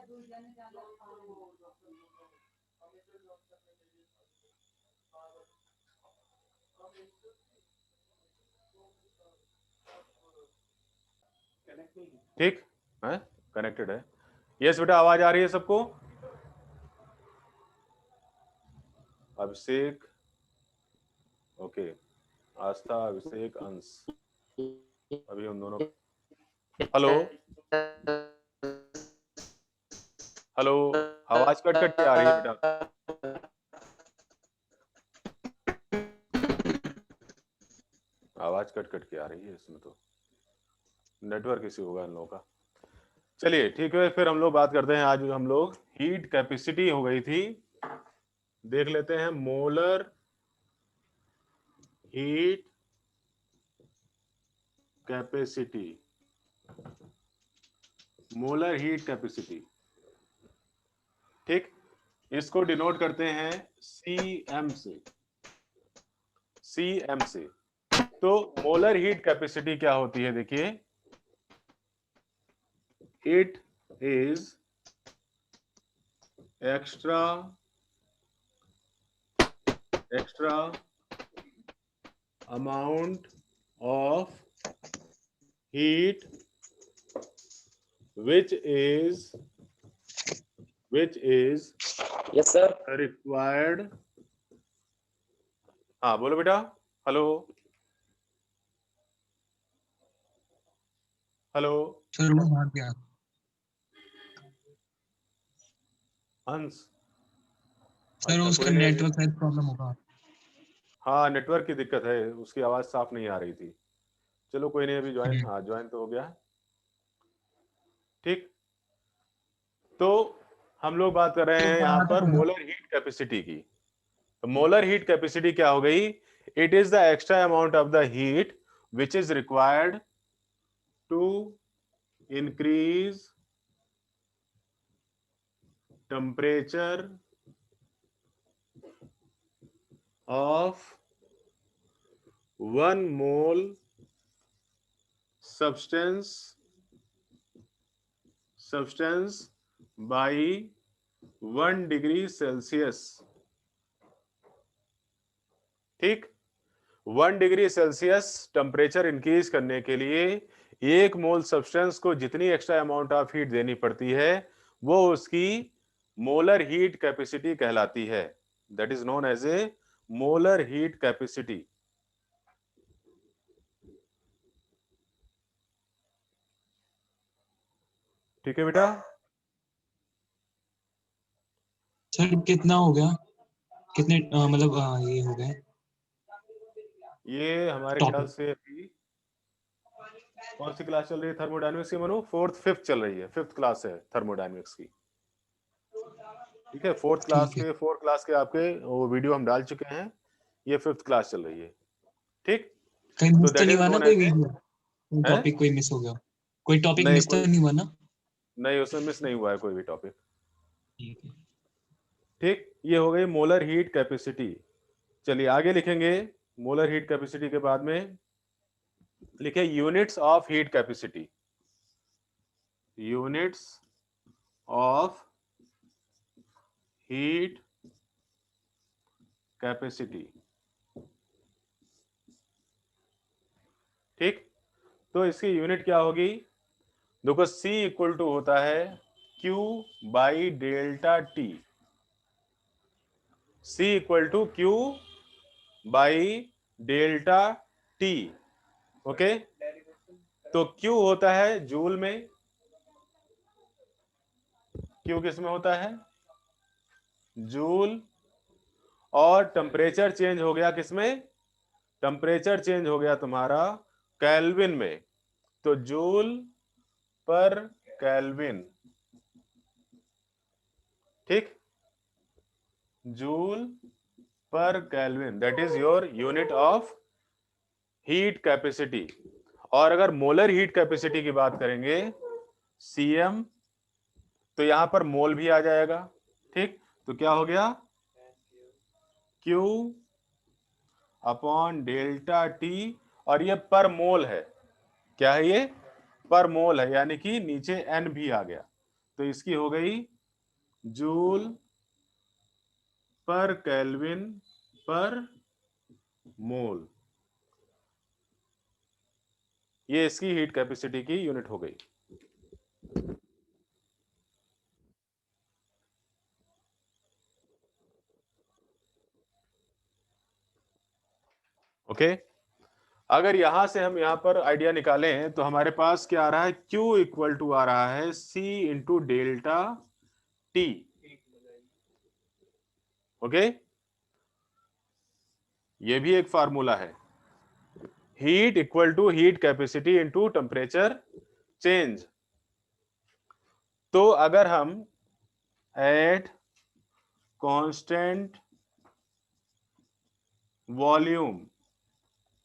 ठीक है, कनेक्टेड है। यस बेटा, आवाज आ रही है सबको? अभिषेक, ओके, आस्था, अभिषेक, अंश, अभी हम दोनों। हेलो हेलो, आवाज कट कट के आ रही है बेटा। आवाज कट कट के आ रही है इसमें, तो नेटवर्क इश्यू होगा इन लोगों का। चलिए ठीक है, फिर हम लोग बात करते हैं। आज हम लोग हीट कैपेसिटी हो गई थी, देख लेते हैं molar heat capacity. Molar heat capacity, ठीक, इसको डिनोट करते हैं सीएम से। सीएम से। तो मोलर हीट कैपेसिटी क्या होती है, देखिए, it is extra amount of heat which is yes sir required। हाँ बोलो बेटा। हेलो हेलो सर वो भाग गया। हंस, सर अच्छा, उसका कोई नहीं। नेटवर्क शायद प्रॉब्लम होगा। हाँ नेटवर्क की दिक्कत है, उसकी आवाज साफ नहीं आ रही थी। चलो कोई नहीं, अभी ज्वाइन, हाँ ज्वाइन तो हो गया। ठीक, तो हम लोग बात कर रहे हैं यहाँ पर मोलर हीट कैपेसिटी की। तो मोलर हीट कैपेसिटी क्या हो गई? It is the extra amount of the heat which is required to increase temperature of 1 mole substance by 1 degree Celsius. ठीक, 1 डिग्री सेल्सियस टेम्परेचर इंक्रीज करने के लिए 1 मोल सब्सटेंस को जितनी एक्स्ट्रा अमाउंट ऑफ हीट देनी पड़ती है वो उसकी मोलर हीट कैपेसिटी कहलाती है। That is known as a molar heat capacity. ठीक है बेटा। सर कितना हो गया, कितने मतलब ये हो गए? ये हमारे ख्याल से अभी कौन सी क्लास चल रही है थर्मोडायनेमिक्स की मनु? 4th 5th चल रही है, 5th क्लास है थर्मोडायनेमिक्स की। ठीक है, 4th क्लास के आपके वो वीडियो हम डाल चुके हैं, ये 5th क्लास चल रही है। ठीक, कहीं मिस तो दैट नहीं इज हुआ ना नोन कोई एज, वीडियो, कोई टॉपिक कोई मिस हो गया? कोई टॉपिक नहीं मिस तो नहीं हुआ ना? नहीं, उसमें मिस नहीं हुआ है कोई भी टॉपिक। ठीक है। ठीक, ये हो गई मोलर हीट कैपेसिटी। चलिए आगे लिखेंगे, मोलर हीट कैपेसिटी के बाद में लिखे units of heat capacity. Units of heat capacity. ठीक, तो इसकी यूनिट क्या होगी? देखो C इक्वल टू होता है Q by delta T। C equal to Q by delta T। Okay, तो Q होता है जूल में, Q किस में होता है? जूल। और टेम्परेचर चेंज हो गया किसमें? टेम्परेचर चेंज हो गया तुम्हारा केल्विन में, तो जूल पर केल्विन। ठीक, joule per kelvin, that is your unit of heat capacity. और अगर मोलर हीट कैपेसिटी की बात करेंगे सीएम, तो यहां पर मोल भी आ जाएगा। ठीक, तो क्या हो गया? Q अपॉन डेल्टा T, और ये पर मोल है। क्या है ये? पर मोल है, यानी कि नीचे N भी आ गया। तो इसकी हो गई जूल पर केल्विन पर मोल। ये इसकी हीट कैपेसिटी की यूनिट हो गई। ओके, अगर यहां से हम यहां पर आइडिया निकालें तो हमारे पास क्या आ रहा है, Q इक्वल टू आ रहा है C into delta T। Okay, ये भी एक फार्मूला है, heat equal to heat capacity into temperature change. तो अगर हम एट कांस्टेंट वॉल्यूम,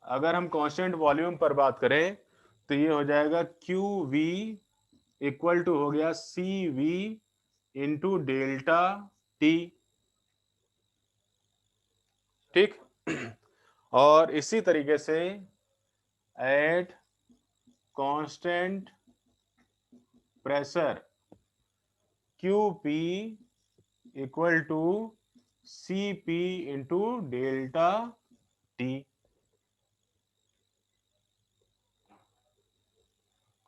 अगर हम कांस्टेंट वॉल्यूम पर बात करें तो ये हो जाएगा क्यू वी इक्वल टू हो गया C V into delta T. ठीक, और इसी तरीके से at constant pressure Q P equal to C P into delta T.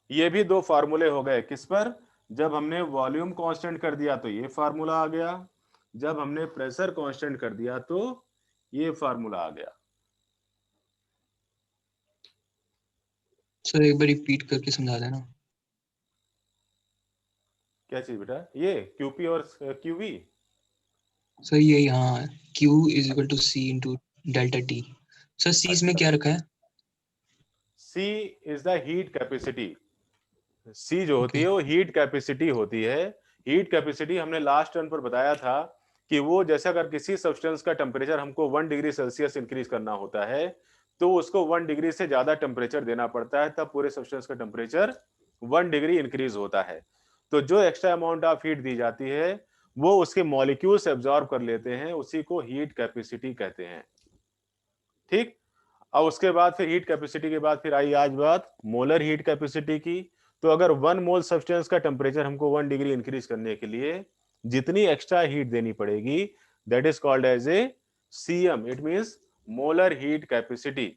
ये भी दो फार्मूले हो गए, किस पर, जब हमने वॉल्यूम कांस्टेंट कर दिया तो ये फार्मूला आ गया, जब हमने प्रेशर कांस्टेंट कर दिया तो ये फार्मूला आ गया। सर एक बार रिपीट करके समझा देना। क्या चीज बेटा, ये क्यूपी और क्यूवी? सर यही, हाँ, Q is equal to C into delta T. Sir C इसमें क्या रखा है? C is the heat capacity. C जो होती ओके। है वो हीट कैपेसिटी होती है। हीट कैपेसिटी हमने लास्ट टर्न पर बताया था कि वो जैसे अगर किसी सब्सटेंस का टेम्परेचर हमको 1 डिग्री सेल्सियस इंक्रीज करना होता है तो उसको 1 डिग्री से ज्यादा टेम्परेचर देना पड़ता है, तब पूरे सब्सटेंस का टेम्परेचर 1 डिग्री इंक्रीज होता है। तो जो एक्स्ट्रा अमाउंट ऑफ हीट दी जाती है वो उसके मॉलिक्यूल्स एब्जॉर्ब कर लेते हैं, उसी को हीट कैपेसिटी कहते हैं। ठीक, अब उसके बाद फिर हीट कैपेसिटी के बाद फिर आई आज बात मोलर हीट कैपेसिटी की। तो अगर 1 मोल सब्सटेंस का टेम्परेचर हमको 1 डिग्री इंक्रीज करने के लिए जितनी एक्स्ट्रा हीट देनी पड़ेगी, that is called as a C M, it means molar heat capacity.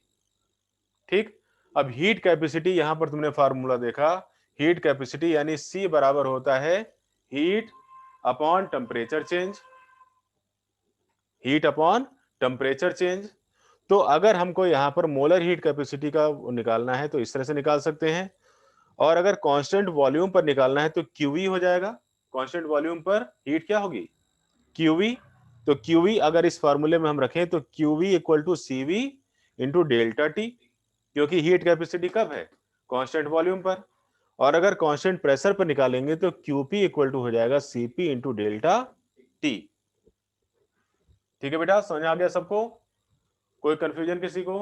ठीक, अब हीट कैपेसिटी यहां पर तुमने फार्मूला देखा, हीट कैपेसिटी यानी सी बराबर होता है heat upon temperature change, heat upon temperature change. तो अगर हमको यहां पर मोलर हीट कैपेसिटी का निकालना है तो इस तरह से निकाल सकते हैं, और अगर कांस्टेंट वॉल्यूम पर निकालना है तो क्यूवी हो जाएगा। कांस्टेंट वॉल्यूम पर हीट क्या होगी, क्यूवी। तो क्यूवी अगर इस फार्मूले में हम रखें तो Q V equal to C V into delta T, क्योंकि हीट कैपेसिटी कब है, कांस्टेंट वॉल्यूम पर। और अगर कांस्टेंट प्रेशर पर निकालेंगे तो क्यूपी इक्वल टू हो जाएगा सीपी इंटू डेल्टा टी। ठीक है बेटा, समझ आ गया सबको, कोई कंफ्यूजन किसी को?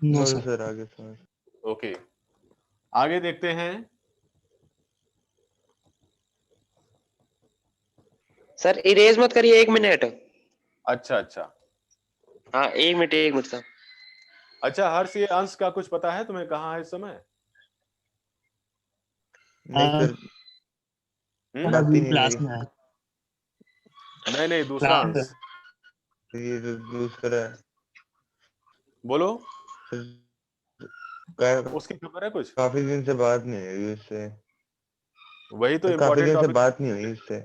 No no sir. सर, आगे समझ। ओके, आगे देखते हैं। सर इरेज मत करिए, 1 मिनट। अच्छा अच्छा हाँ 1 मिनट सर। अच्छा, हर्ष ये अंश का कुछ पता है तुम्हें, कहाँ है इस समय? नहीं सर, बात ही अभी नहीं क्लास हुई। में है। नहीं दूसरा क्लास अंश ये तो दूसरा है बोलो, सर। का- उसकी खबर है कुछ? काफी दिन से बात नहीं हुई उससे। वही तो सर काफी इम्पोर्टेंट दिन से टॉपिक। बात नहीं हुई उससे।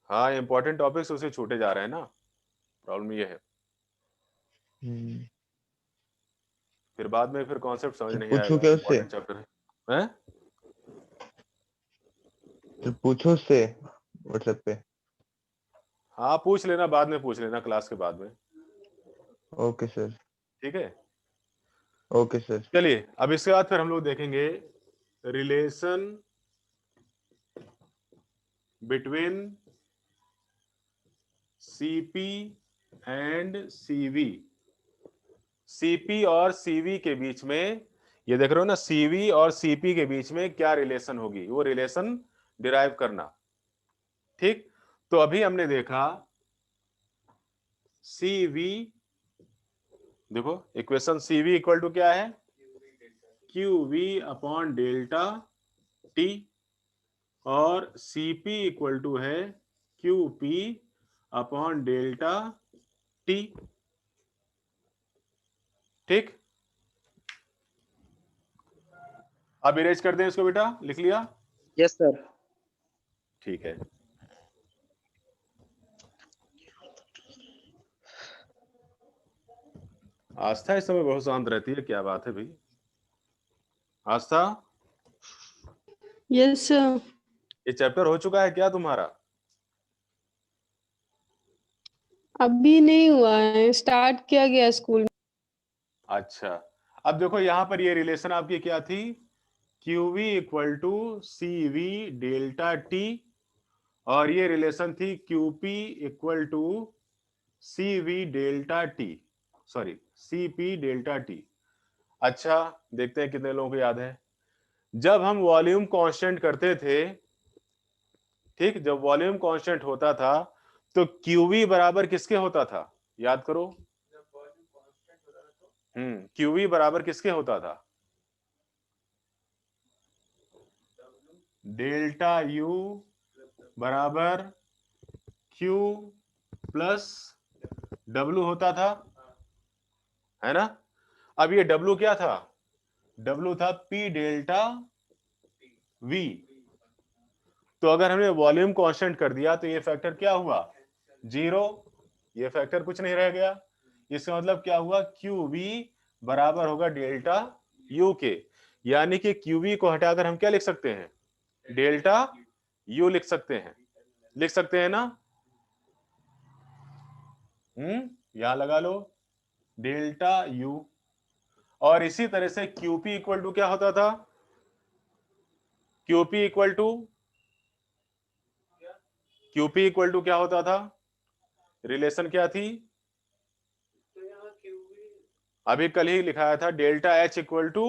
हाँ, इम्पोर्टेंट टॉपिक्स उसे छूटे जा रहे हैं ना, प्रॉब्लम ये है। फिर बाद में फिर कॉन्सेप्ट समझ तो नहीं पूछो आएगा, क्या उससे? इम्पोर्टेंट चैप्टर है। हैं? तो पूछो उससे व्हाट्सएप पे। हाँ पूछ लेना, बाद में पूछ लेना, क्लास के बाद में। Okay sir. ठीक है, ओके सर। चलिए अब इसके बाद फिर हम लोग देखेंगे relation between CP and CV. CP और सीवी के बीच में, ये देख रहे हो ना, सीवी और सीपी के बीच में क्या रिलेशन होगी, वो रिलेशन डिराइव करना। ठीक, तो अभी हमने देखा सीवी, देखो इक्वेशन सीवी इक्वल टू क्या है, Q V upon delta T. और Cp इक्वल टू है Qp अपॉन डेल्टा T। ठीक, अब इरेज कर दें इसको बेटा, लिख लिया? Yes sir. ठीक है। आस्था इस समय बहुत शांत रहती है, क्या बात है भाई? आस्था, यस सर। ये चैप्टर हो चुका है क्या तुम्हारा? अभी नहीं हुआ है, स्टार्ट किया गया स्कूल में। अच्छा, अब देखो यहां पर ये रिलेशन आपकी क्या थी? QV equal to CV delta T, और ये रिलेशन थी QP equal to CV delta T, sorry CP delta T। अच्छा, देखते हैं कितने लोगों को याद है। जब हम वॉल्यूम कांस्टेंट करते थे, ठीक, जब वॉल्यूम कांस्टेंट होता था तो QV बराबर किसके होता था? याद करो। QV बराबर किसके होता था? डेल्टा U बराबर Q प्लस W होता था, है ना? अब ये W क्या था? W था P डेल्टा V। तो अगर हमने वॉल्यूम कांस्टेंट कर दिया तो ये फैक्टर क्या हुआ? 0। ये फैक्टर कुछ नहीं रह गया। इसका मतलब क्या हुआ? QV बराबर होगा डेल्टा U के, यानी कि QV को हटाकर हम क्या लिख सकते हैं? डेल्टा U लिख सकते हैं। लिख सकते हैं ना? यहां लगा लो डेल्टा U। और इसी तरह से QP इक्वल टू क्या होता था? QP इक्वल टू क्या होता था? रिलेशन क्या थी? अभी कल ही लिखाया था, डेल्टा H इक्वल टू,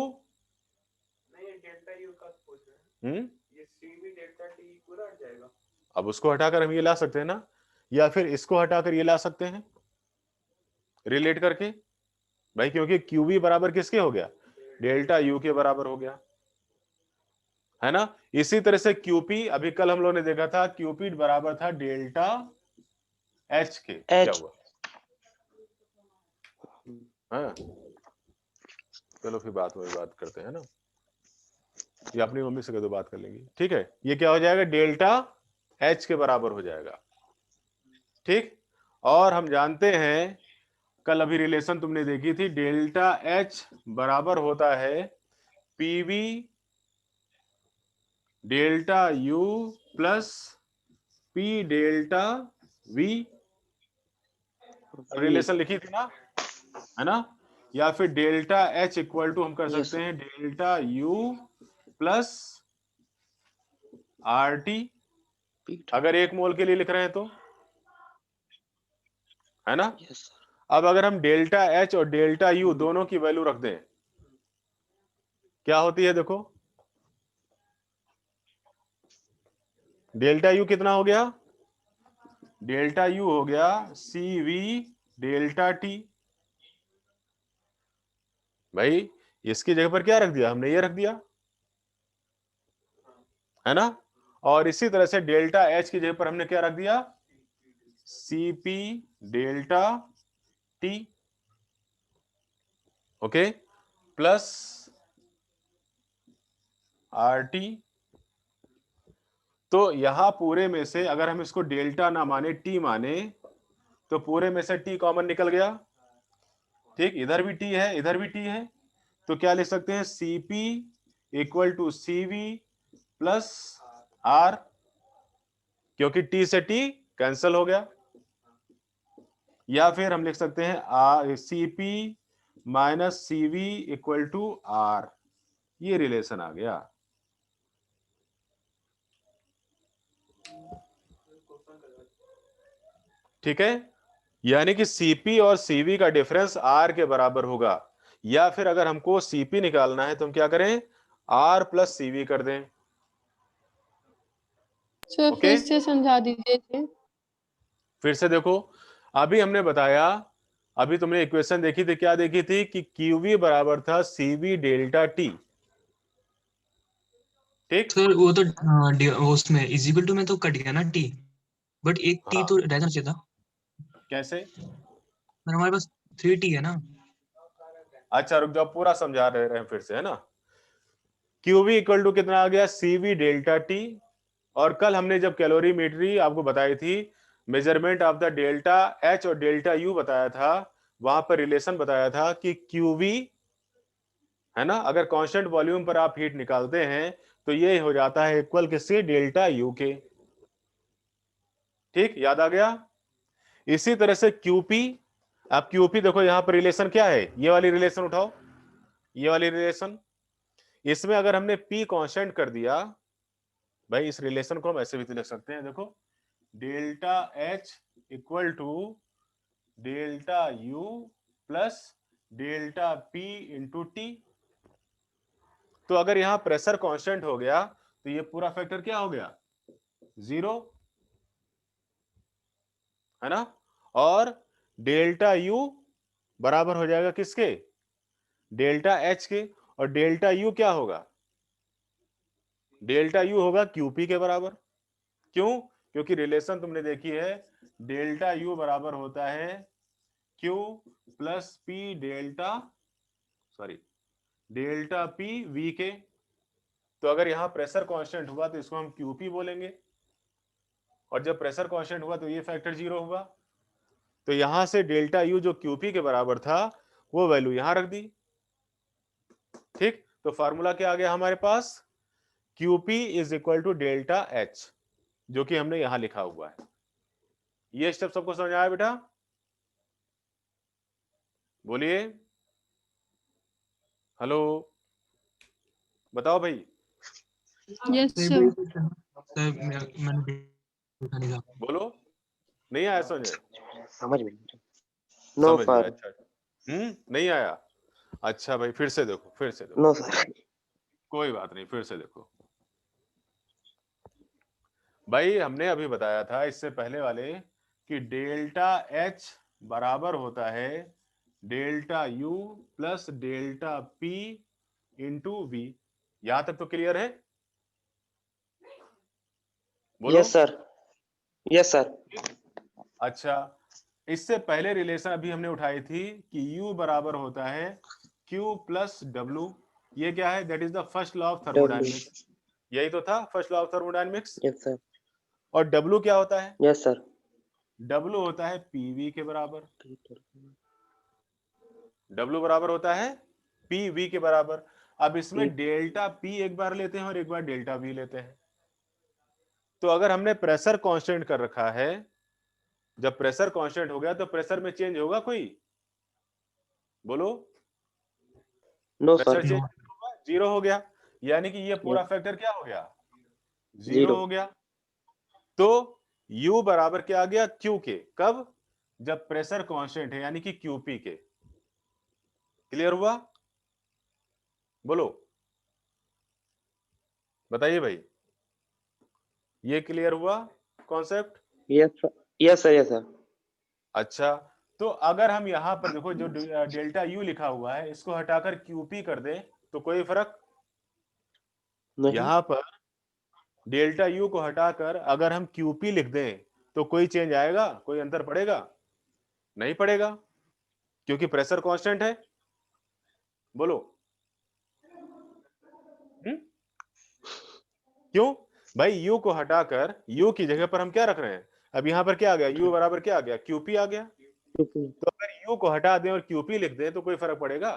अब उसको हटाकर हम ये ला सकते हैं ना, या फिर इसको हटाकर ये ला सकते हैं रिलेट करके भाई, क्योंकि QV बराबर किसके हो गया? डेल्टा U के बराबर हो गया, है ना? इसी तरह से QP, अभी कल हम लोगों ने देखा था QP बराबर था डेल्टा H के। क्या हुआ? हाँ, चलो फिर बात करते हैं ना, ये अपनी मम्मी से कह दो, बात कर लेंगे। ठीक है, ये क्या हो जाएगा? डेल्टा H के बराबर हो जाएगा। ठीक, और हम जानते हैं, कल अभी रिलेशन तुमने देखी थी, डेल्टा H बराबर होता है PV delta U plus P delta V। Relation लिखी थी ना, है ना? या फिर डेल्टा H इक्वल टू हम कर Yes, सकते हैं डेल्टा U प्लस RT, अगर 1 मोल के लिए लिख रहे हैं तो, है ना? yes sir. अब अगर हम डेल्टा H और डेल्टा U दोनों की वैल्यू रख दें, क्या होती है? देखो, डेल्टा U कितना हो गया? डेल्टा U हो गया CV डेल्टा T। भाई इसकी जगह पर क्या रख दिया हमने? ये रख दिया, है ना? और इसी तरह से डेल्टा H की जगह पर हमने क्या रख दिया? CP delta T, okay, plus RT। तो यहां पूरे में से अगर हम इसको डेल्टा ना माने, T माने, तो पूरे में से T कॉमन निकल गया। ठीक, इधर भी T है, इधर भी T है, तो क्या लिख सकते हैं? CP equal to CV plus R, क्योंकि T से T कैंसिल हो गया। या फिर हम लिख सकते हैं CP minus CV equal to R, ये रिलेशन आ गया। ठीक है, यानी कि CP और CV का डिफरेंस R के बराबर होगा। या फिर अगर हमको CP निकालना है तो हम क्या करें? R प्लस CV कर दें। सर ओके, फिर से समझा दीजिए। फिर से देखो, अभी हमने बताया, अभी तुमने इक्वेशन देखी थी, क्या देखी थी? कि QV बराबर था CV डेल्टा T। ठीक, सर वो तो वो उसमें इज इक्वल टू में तो कट गया ना टी, बट एक टी हाँ तो रहना चाहिए था कैसे? सर, हमारे पास 3t है ना। अच्छा रुक जाओ, पूरा समझा रहे हैं फिर से, है ना। QV इक्वल टू कितना आ गया? CV delta T. और कल हमने जब कैलोरीमेट्री आपको बताई थी, measurement of the delta H और डेल्टा U बताया था, वहां पर रिलेशन बताया था कि QV, है ना, अगर कांस्टेंट वॉल्यूम पर आप हीट निकालते हैं तो ये हो जाता है इक्वल किससे? डेल्टा U के। ठीक, याद आ गया। इसी तरह से QP, अब QP देखो यहां पर रिलेशन क्या है, ये वाली रिलेशन उठाओ, ये वाली रिलेशन। इसमें अगर हमने P कांस्टेंट कर दिया, भाई इस रिलेशन को हम ऐसे भी तो लिख सकते हैं, देखो delta H equal to delta U plus delta P into T. तो अगर यहां प्रेशर कांस्टेंट हो गया तो ये पूरा फैक्टर क्या हो गया? 0, है ना। और डेल्टा U बराबर हो जाएगा किसके? डेल्टा H के। और डेल्टा U क्या होगा? डेल्टा U होगा QP के बराबर। क्यों? क्योंकि रिलेशन तुमने देखी है, डेल्टा U बराबर होता है Q plus P delta, sorry, delta P V के। तो अगर यहां प्रेशर कांस्टेंट हुआ तो इसको हम QP बोलेंगे, और जब प्रेशर कांस्टेंट हुआ तो ये फैक्टर 0 हुआ। तो यहां से डेल्टा U जो QP के बराबर था वो वैल्यू यहां रख दी। ठीक, तो फार्मूला क्या आ गया हमारे पास? QP is equal to delta H, जो कि हमने यहां लिखा हुआ है। ये स्टेप सबको समझ आया बेटा? बोलिए, हेलो, बताओ भाई। Yes sir sir. सर मैंने देखा नहीं था। बोलो, नहीं आया समझ? समझ में नो समझ गया, सर, अच्छा। नहीं आया? अच्छा भाई, फिर से देखो, फिर से देखो, नो सर। कोई बात नहीं, फिर से देखो। भाई हमने अभी बताया था इससे पहले वाले कि डेल्टा H बराबर होता है delta U plus delta P into V। यहां तक तो क्लियर है? बोलो। Yes sir, yes sir. अच्छा, इससे पहले रिलेशन अभी हमने उठाई थी कि U बराबर होता है Q प्लस W। ये क्या है? That is the first law of W, thermodynamics. यही तो था first law of thermodynamics. Yes sir, और W क्या होता है? Yes sir. W होता है PV के बराबर। W बराबर होता है PV के बराबर। अब इसमें डेल्टा P एक बार लेते हैं और एक बार डेल्टा V लेते हैं। तो अगर हमने प्रेशर कांस्टेंट कर रखा है, जब प्रेशर कांस्टेंट हो गया तो प्रेशर में चेंज होगा कोई? बोलो, नो प्रेशर सर, चेंज होगा, 0 हो गया। यानी कि ये पूरा फैक्टर क्या हो गया? 0 जीरो। हो गया। तो U बराबर क्या आ गया? Q के। कब? जब प्रेशर कांस्टेंट है, यानी कि QP के। क्लियर हुआ? बोलो, बताइए भाई, ये क्लियर हुआ concept? Yes, yes sir, yes sir. अच्छा, तो अगर हम यहां पर देखो जो डेल्टा U लिखा हुआ है इसको हटाकर QP कर दें तो कोई फर्क? नहीं, यहां पर डेल्टा U को हटाकर अगर हम QP लिख दें तो कोई चेंज आएगा? कोई अंतर पड़ेगा? नहीं पड़ेगा, क्योंकि प्रेशर कांस्टेंट है। बोलो, क्यों? भाई U को हटाकर U की जगह पर हम क्या रख रहे हैं? अब यहां पर क्या आ गया? U बराबर क्या आ गया? QP आ गया। तो अगर U को हटा दें और QP लिख दें तो कोई फर्क पड़ेगा?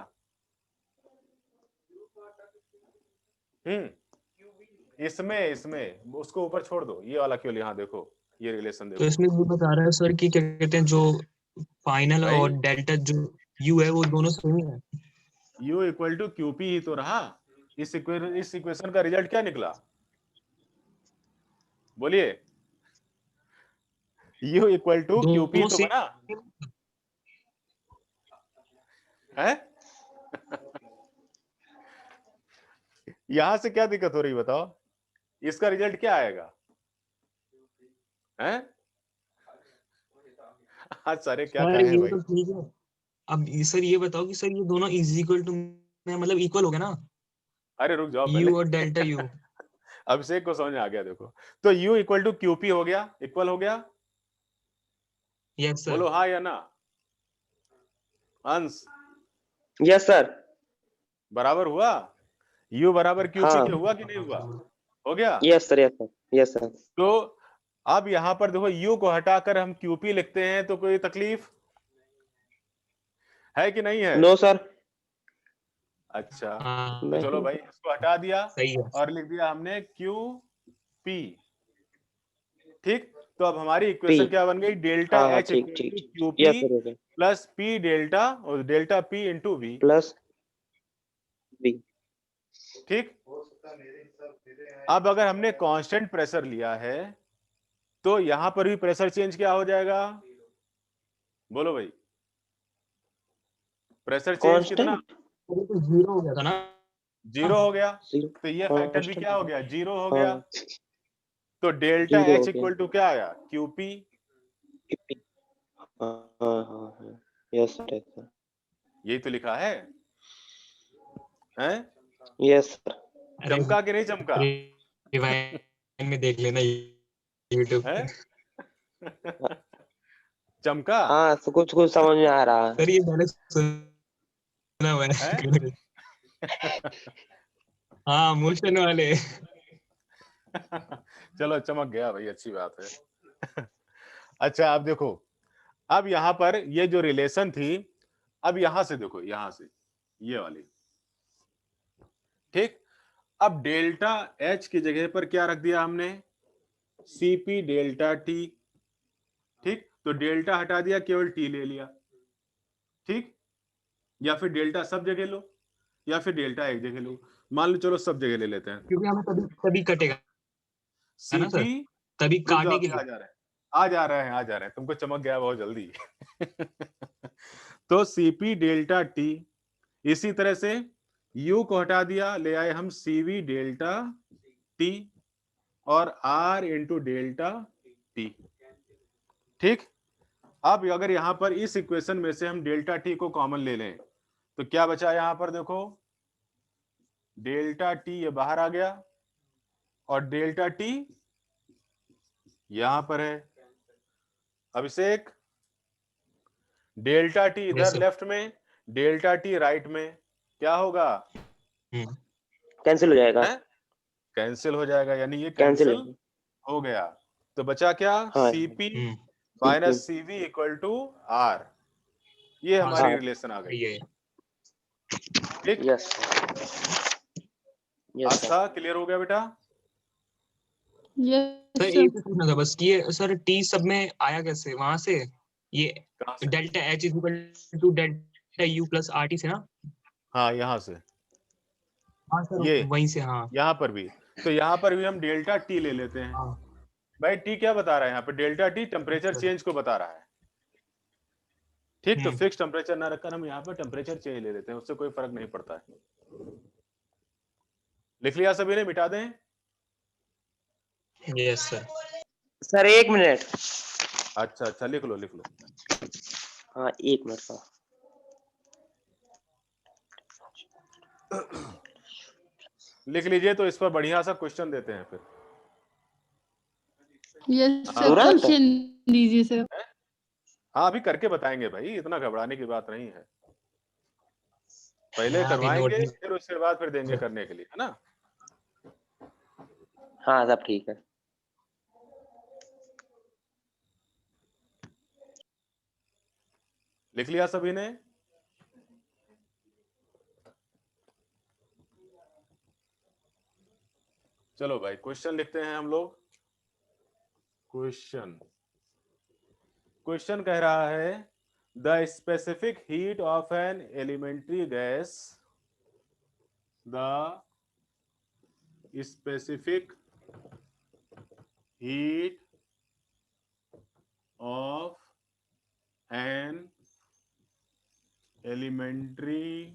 इसमें इसमें उसको ऊपर छोड़ दो, ये वाला केवल यहाँ देखो, ये रिलेशन तो देखो इसमें ये बता रहा है सर कि क्या कहते हैं, जो फाइनल भाई। और डेल्टा जो यू है वो दोनों सेम ही है। U इक्वल टू QP ही तो रहा। इस इक्वेशन का रिजल्ट क्या निकला? बोलिए, U इक्वल टू QP दोनों तो बना सेम। है। यहां से क्या दिक्कत हो रही बताओ? इसका रिजल्ट क्या आएगा? हैं? आज सारे क्या सर कहें ये भाई। तो ठीक है। अब सर ये बताओ कि सर ये दोनों इज इक्वल टू में मतलब इक्वल हो गया ना, अरे रुक जाओ पहले। यू और डेल्टा यू। अभिषेक को समझ में आ गया देखो। तो U इक्वल टू QP हो गया, इक्वल हो गया, यस सर। बोलो हाँ या ना। अंश यस सर। बराबर हुआ, U बराबर QP हाँ। के हुआ कि नहीं हुआ, हो गया। Yes sir, yes sir, yes sir. तो अब यहाँ पर देखो U को हटाकर हम QP लिखते हैं, तो कोई तकलीफ है कि नहीं है? No sir. अच्छा, हाँ तो चलो भाई इसको हटा दिया सही है। और लिख दिया हमने QP। ठीक, तो अब हमारी इक्वेशन क्या बन गई, डेल्टा हाँ हाँ, H ठीक इक्वल ठीक टू ठीक। QP yes sir, yes plus P delta और delta P into V। Plus B. ठीक, अब अगर हमने कांस्टेंट प्रेशर लिया है तो यहां पर भी प्रेशर चेंज क्या हो जाएगा, बोलो भाई, प्रेशर चेंज कितना, कांस्टेंट अभी तो 0 हो गया था ना। जीरो हो गया, जीरो। तो ये फैक्टर भी क्या हो गया, जीरो हो गया। हाँ, तो डेल्टा जीरो हो H गया। इक्वल टू क्या आया, QP। हाँ हाँ हाँ, यस सर, यस सर, यही तो लिखा है, हैं? Yes sir. अरे चमका कि नहीं चमका, रिवाइंड में देख लेना यूट्यूब है? पे। चमका हाँ, तो कुछ कुछ समझ में आ रहा है। सर ये मैंने सुना हुआ है? है। हाँ मोशन वाले। चलो चमक गया भाई, अच्छी बात है। अच्छा अब देखो, अब यहां पर ये जो रिलेशन थी, अब यहां से देखो, यहां से ये वाली, ठीक, अब डेल्टा H की जगह पर क्या रख दिया हमने, CP डेल्टा T। ठीक, तो डेल्टा हटा दिया, केवल T ले लिया। ठीक, या फिर डेल्टा सब जगह लो, या फिर डेल्टा एक जगह लो, मान लो चलो सब जगह ले लेते हैं। क्योंकि हमें तभी तभी कटेगा है ना CP, सर, तभी रुक जाओ काटने के अभी लिए। आ जा रहे हैं, आ जा रहे हैं, आ जा रहे हैं, तुमको चमक गया बहुत जल्दी। तो CP डेल्टा T, इसी तरह से U को हटा दिया, ले आए हम CV डेल्टा T और R इंटू डेल्टा T। ठीक, अब अगर यहां पर इस इक्वेशन में से हम डेल्टा T को कॉमन ले लें तो क्या बचा यहां पर, देखो डेल्टा T ये बाहर आ गया और डेल्टा T यहां पर है। अभिषेक, डेल्टा T यस इधर सर। लेफ्ट में, डेल्टा T राइट में, क्या होगा, कैंसिल हो जाएगा। है? कैंसिल हो जाएगा, यानी ये कैंसिल कैंसिल हो। हो गया। तो बचा क्या, हाँ। CP CP। Minus CV equal to R। ये हाँ हमारी हाँ। रिलेशन आ गई। ये ठीक, यस, यस सर। आस्था क्लियर हो गया बेटा। Yes sir sir. एक ही पूछना था बस कि ये सर टी सब में आया कैसे वहां से, ये कहां से, delta H is equal to delta U plus R T से ना। हाँ यहां से, हाँ सर ये वहीं से। हाँ यहां पर भी, तो यहां पर भी हम डेल्टा T ले लेते हैं। हाँ भाई T क्या बता रहा है यहाँ पे, delta T temperature sir. Change को बता रहा है। ठीक, तो फिक्स टेम्परेचर ना रखकर हम यहाँ पर टेम्परेचर चेंज ले लेते हैं, उससे कोई फर्क नहीं पड़ता है। लिख लिया सभी ने, मिटा दें। Yes sir. Sir 1 minute. अच्छा अच्छा, लिख लो लिख लो। हाँ, 1 मिनट सर। लिख लीजिए, तो इस पर बढ़िया सा क्वेश्चन देते हैं फिर। यस सर, तुरंत? क्वेश्चन दीजिए सर। हाँ अभी करके बताएंगे भाई, इतना घबराने की बात नहीं है, पहले हाँ अभी नोट करवाएंगे भी। फिर उसके बाद फिर देंगे करने के लिए, है ना। हाँ सब ठीक है। लिख लिया सभी ने। चलो भाई क्वेश्चन लिखते हैं हम लोग। क्वेश्चन क्वेश्चन कह रहा है, the specific heat of an elementary gas, the specific heat of an elementary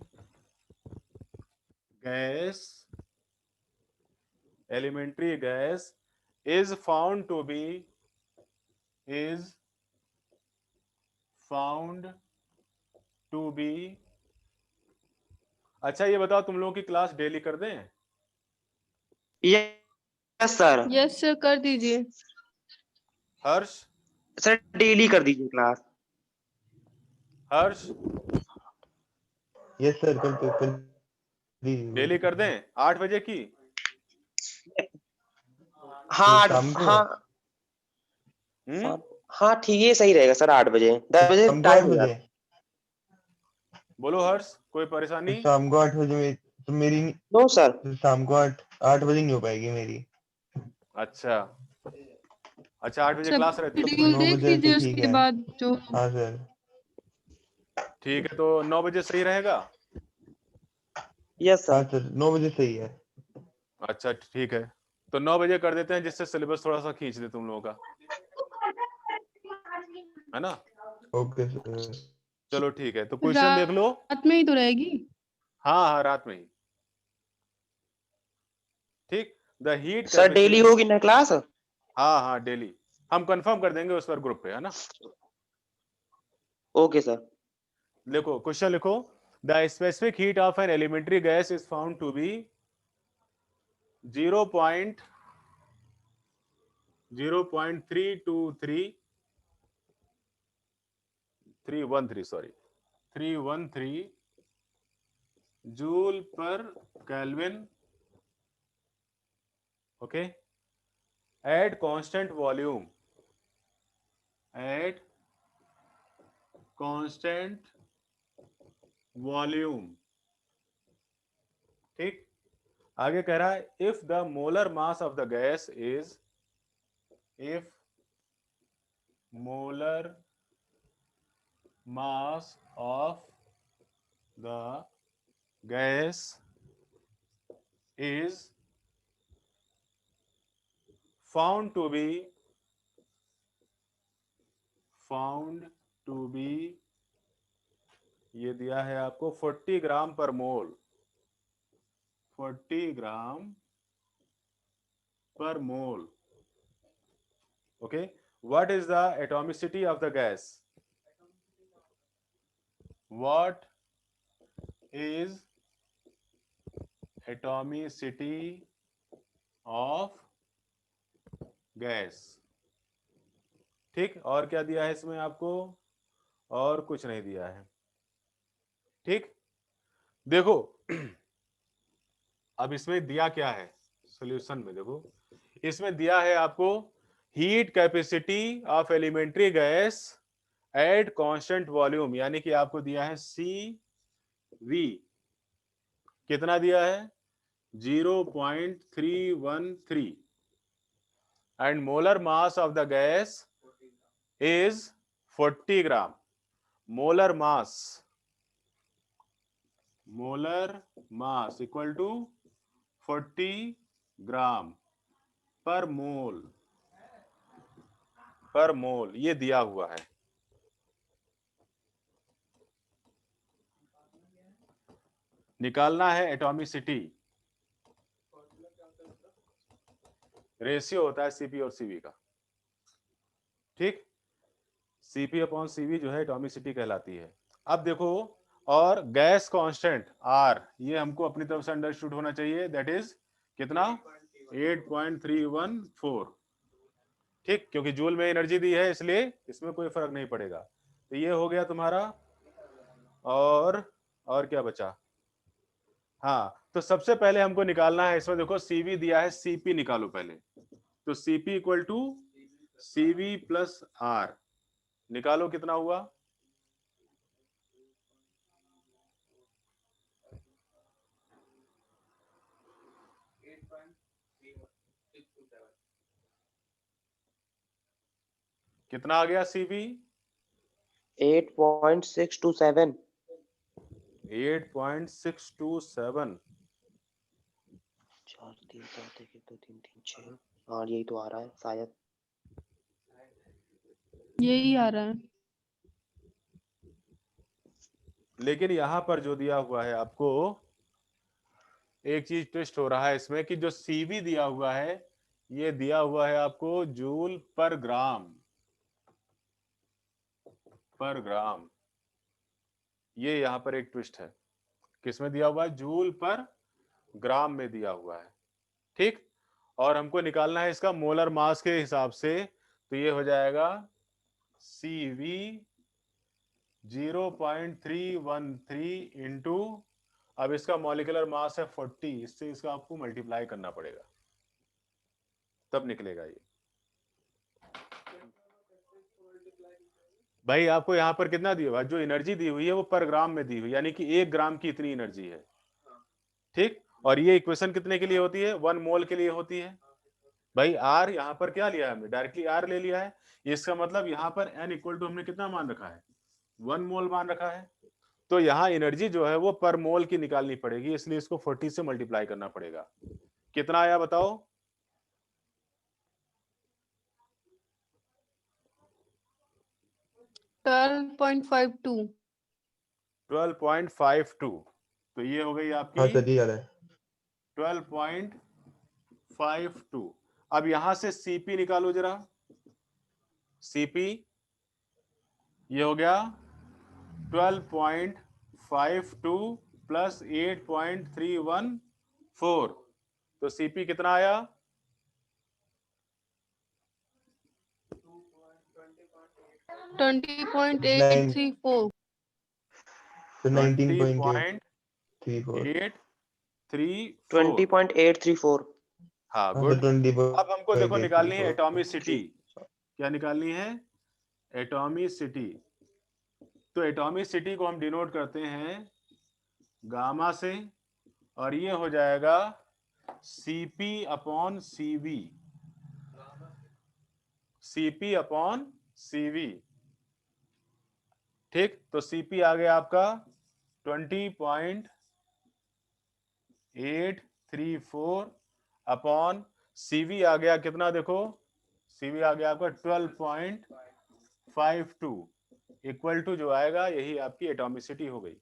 gas is found to be अच्छा ये बताओ, तुम लोगों की क्लास डेली कर दें? ये यस सर। यस सर कर दीजिए। हर्ष, सर डेली कर दीजिए क्लास। हर्ष यस सर, कर दीजिए। डेली कर दें 8 बजे की? हाँ शाम को? हाँ हम्म, हाँ ठीक है, सही रहेगा सर। 8 बजे 10 बजे शाम को टाइम 8 हो बजे? जाता। बोलो हर्ष, कोई परेशानी? शाम को 8 बजे तो मेरी नो सर। तो शाम को 8 बजे नहीं हो पाएगी मेरी। अच्छा अच्छा, 8 बजे सब क्लास रहती है शेड्यूल तुम्हारी? 9 देख बजे तो लीजिए ठीक उसके है। बाद जो। हाँ सर। ठीक है, तो 9 बजे सही रहेगा? यस हाँ सर। सर, 9 बजे सही है। अच्छा ठीक है, तो 9 बजे कर देते हैं, जिससे सिलेबस थोड़ा सा खींच दे तुम लोगों का, है ना? Okay sir. चलो ठीक है, तो क्वेश्चन देख लो। रात में ही तो रहेगी। हाँ हाँ, रात में ही। ठीक। The heat sir daily capacity, होगी ना क्लास? हाँ हाँ डेली, हम कंफर्म कर देंगे उस पर ग्रुप पे, है ना? Okay sir. देखो क्वेश्चन लिखो। The specific heat of an elementary gas is found to be 313 joule per kelvin, okay, at constant volume, at constant volume. ठीक। आगे कह रहा है if the molar mass of the gas is, if molar mass of the gas is found to be ये दिया है आपको 40 gram per mole, 40 gram per mole. Okay, what is the atomicity of the gas? What is atomicity of gas? ठीक, और क्या दिया है इसमें आपको? और कुछ नहीं दिया है। ठीक, देखो अब इसमें दिया क्या है सॉल्यूशन में, देखो इसमें दिया है आपको heat capacity of elementary gas at constant volume, यानी कि आपको दिया है CV। कितना दिया है? 0.313 and molar mass of the gas is 40 gram. Molar mass equal to 40 gram per mole ये दिया हुआ है। निकालना है एटॉमिसिटी, रेशियो होता है सीपी और सीवी का। ठीक, सीपी अपॉन सीवी जो है एटॉमिसिटी कहलाती है। अब देखो, और गैस कांस्टेंट आर, ये हमको अपनी तरफ से अंडरस्टूड होना चाहिए, दैट इज कितना? 8.314। ठीक, क्योंकि जूल में एनर्जी दी है इसलिए इसमें कोई फर्क नहीं पड़ेगा। तो ये हो गया तुम्हारा, और क्या बचा? हाँ, तो सबसे पहले हमको निकालना है इसमें, देखो सीवी दिया है, सीपी निकालो पहले। तो CP equal to CV plus R, निकालो कितना हुआ? कितना आ गया सीवी? 8.627। 8.627। 4 3 7 1 2 3 3 6। हाँ यही तो आ रहा है शायद। यही आ रहा है। लेकिन यहां पर जो दिया हुआ है आपको, एक चीज ट्विस्ट हो रहा है इसमें कि जो सीवी दिया हुआ है ये दिया हुआ है आपको जूल पर ग्राम। ये यहां पर एक ट्विस्ट है, किसमें दिया हुआ है? जूल पर ग्राम में दिया हुआ है। ठीक, और हमको निकालना है इसका मोलर मास के हिसाब से, तो ये हो जाएगा CV 0.313 इंटू, अब इसका मॉलिक्यूलर मास है 40, इससे इसका आपको मल्टीप्लाई करना पड़ेगा तब निकलेगा ये। भाई आपको यहाँ पर कितना दिया हुआ है, जो एनर्जी दी हुई है वो पर ग्राम में दी हुई, यानी कि 1 ग्राम की इतनी एनर्जी है, ठीक। और ये इक्वेशन कितने के लिए होती है, 1 मोल के लिए होती है। भाई आर यहाँ पर क्या लिया है हमने, डायरेक्टली आर ले लिया है, इसका मतलब यहाँ पर n इक्वल टू हमने कितना मान रखा है, 1 मोल मान रखा है। तो यहाँ एनर्जी जो है वो पर मोल की निकालनी पड़ेगी, इसलिए इसको 40 से मल्टीप्लाई करना पड़ेगा। कितना आया बताओ, 12.52। 12.52, तो ये हो गई हाँ आपकी सर ये आ रहा है। 12.52। अब यहां से सीपी निकालो जरा, सीपी ये हो गया 12.52 प्लस 8.314, तो सीपी कितना आया, 20.834। तो 19.834। 20.834। 20.834। हाँ हाँ गुड। सर 20. अब हमको देखो निकालनी है 834. एटॉमिसिटी, क्या निकालनी है, एटॉमिसिटी। तो एटॉमिसिटी को हम डिनोट करते हैं गामा से, और ये हो जाएगा Cp upon Cv, Cp upon Cv, ठीक। तो Cp आ गया आपका 20.834 अपॉन Cv आ गया कितना, देखो Cv आ गया आपका 12.52 इक्वल टू जो आएगा यही आपकी एटॉमिसिटी हो गई।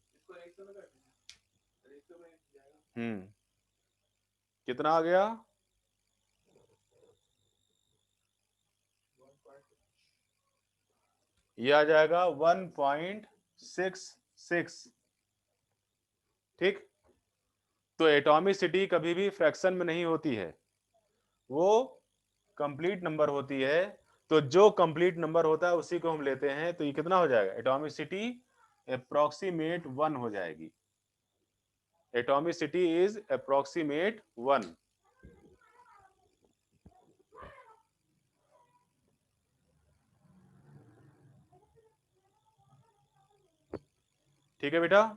कितना आ गया, ये आ जाएगा 1.66, ठीक। तो एटॉमिसिटी कभी भी फ्रैक्शन में नहीं होती है, वो कंप्लीट नंबर होती है। तो जो कंप्लीट नंबर होता है उसी को हम लेते हैं, तो ये कितना हो जाएगा, एटॉमिसिटी अप्रोक्सीमेट 1 हो जाएगी, एटॉमिसिटी इज अप्रोक्सीमेट 1। ठीक है बेटा,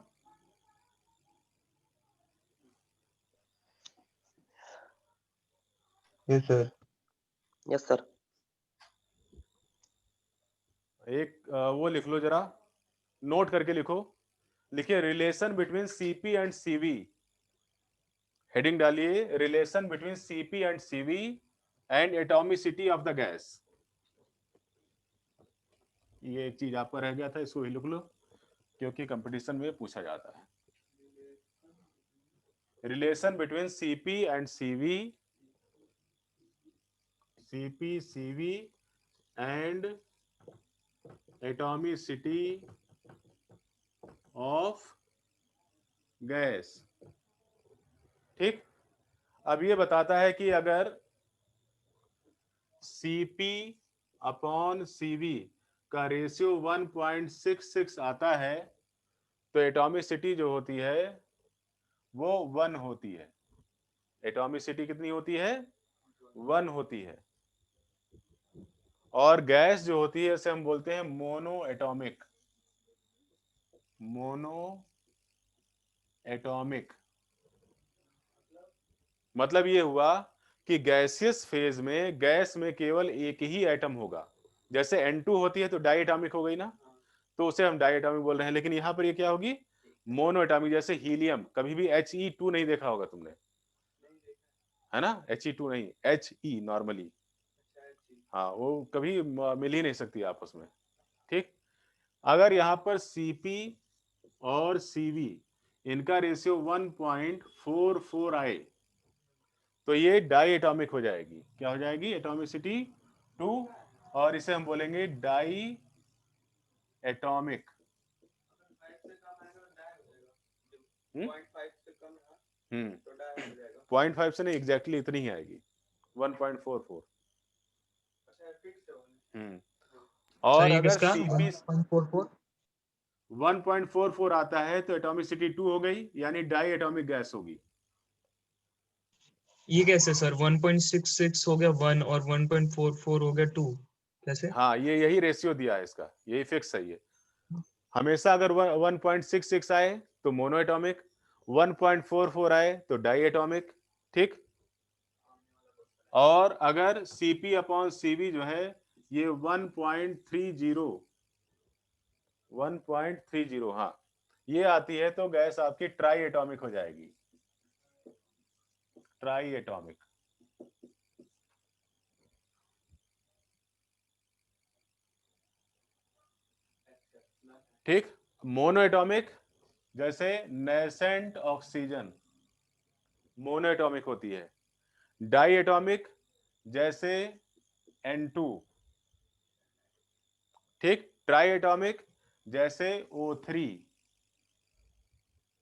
यस सर। Yes sir. एक वो लिख लो जरा, नोट करके लिखो, लिखिए relation between CP and CV, heading डालिए relation between CP and CV and atomicity of the gas. ये एक चीज आपका रह गया था, इसको ही लिख लो क्योंकि कंपटीशन में पूछा जाता है। Relation between CP and CV, CP CV and atomicity of gas, ठीक। अब ये बताता है कि अगर Cp अपॉन Cv का रेशियो 1.66 आता है तो एटॉमिसिटी जो होती है वो 1 होती है। एटॉमिसिटी कितनी होती है, 1 होती है। और गैस जो होती है इसे हम बोलते हैं मोनो एटॉमिक, मोनो एटॉमिक। मतलब ये हुआ कि गैसियस फेज में गैस में केवल एक ही एटम होगा, जैसे N2 होती है तो डाई एटॉमिक हो गई ना, तो उसे हम डाई एटॉमिक बोल रहे हैं। लेकिन यहां पर ये क्या होगी, मोनो एटॉमिक। जैसे हीलियम, कभी भी He2 नहीं देखा होगा तुमने, है ना, He2 नहीं, He नॉर्मली, हाँ वो कभी मिल ही नहीं सकती आपस में, ठीक। अगर यहाँ पर Cp और Cv इनका रेशियो 1.44 आए तो ये डाई एटॉमिक हो जाएगी। क्या हो जाएगी, एटॉमिसिटी 2, और इसे हम बोलेंगे डाई एटॉमिक। 0.5 से नहीं, एग्जैक्टली इतनी ही आएगी, 1.44। सर और ये अगर किसका Cp 1.44 1.44 आता है तो एटॉमिसिटी 2 हो गई, यानी डाई एटॉमिक गैस होगी। ये कैसे सर 1.66 हो गया 1 और 1.44 हो गया 2 कैसे? हाँ, ये यही रेशियो दिया है इसका, यही फिक्स है ये। हमेशा अगर 1.66 आए तो मोनो एटॉमिक, 1.44 आए तो डाई एटॉमिक, ठीक। और अगर Cp अपॉन Cv जो है ये 1.30, हाँ, ये आती है तो गैस आपकी ट्राई एटॉमिक हो जाएगी, ट्राई एटॉमिक। ठीक। मोनो एटॉमिक जैसे नेसेंट ऑक्सीजन मोनो एटॉमिक होती है। डाई एटॉमिक जैसे N2, ठीक। ट्राई एटॉमिक जैसे O3।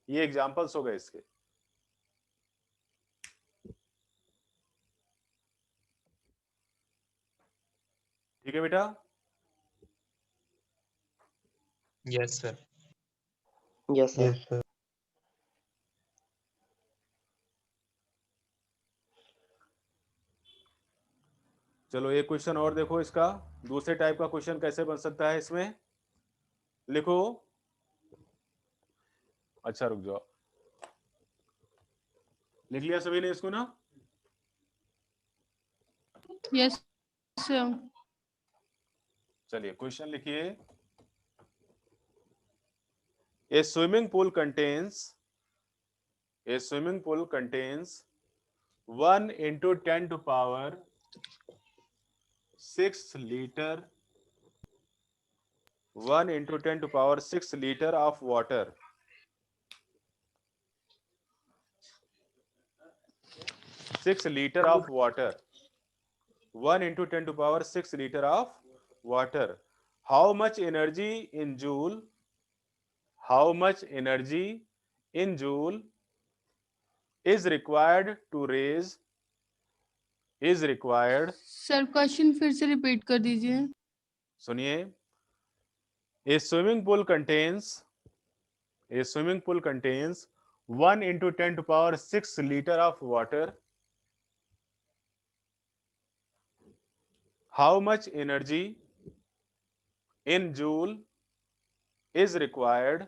ये एग्जांपल्स हो गए इसके। ठीक है बेटा। Yes sir. Yes sir. Yes sir. चलो एक क्वेश्चन और देखो इसका, दूसरे टाइप का क्वेश्चन कैसे बन सकता है इसमें। लिखो, अच्छा रुक जाओ, लिख लिया सभी ने इसको ना? Yes sir. चलिए क्वेश्चन लिखिए। A swimming pool contains 1 into 10 to power 6 liter 1 into 10 to power 6 liter of water. 6 liter of water. 1 into 10 to power 6 liter of water. How much energy in joule? How much energy in joule is required to raise? Is required. Sir question फिर से repeat कर दीजिए। सुनिए, A swimming pool contains 1 into 10 to power 6 liter of water. How much energy in joule is required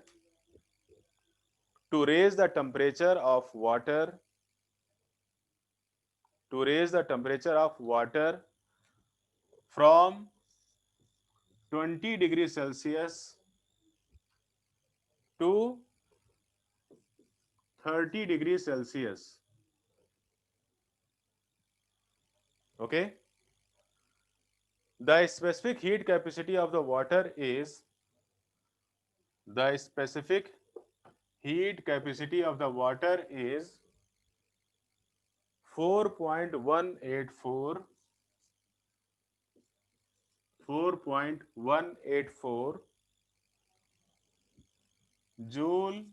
to raise the temperature of water from 20 degrees Celsius to 30 degrees Celsius. Okay. The specific heat capacity of the water is 4.184 joule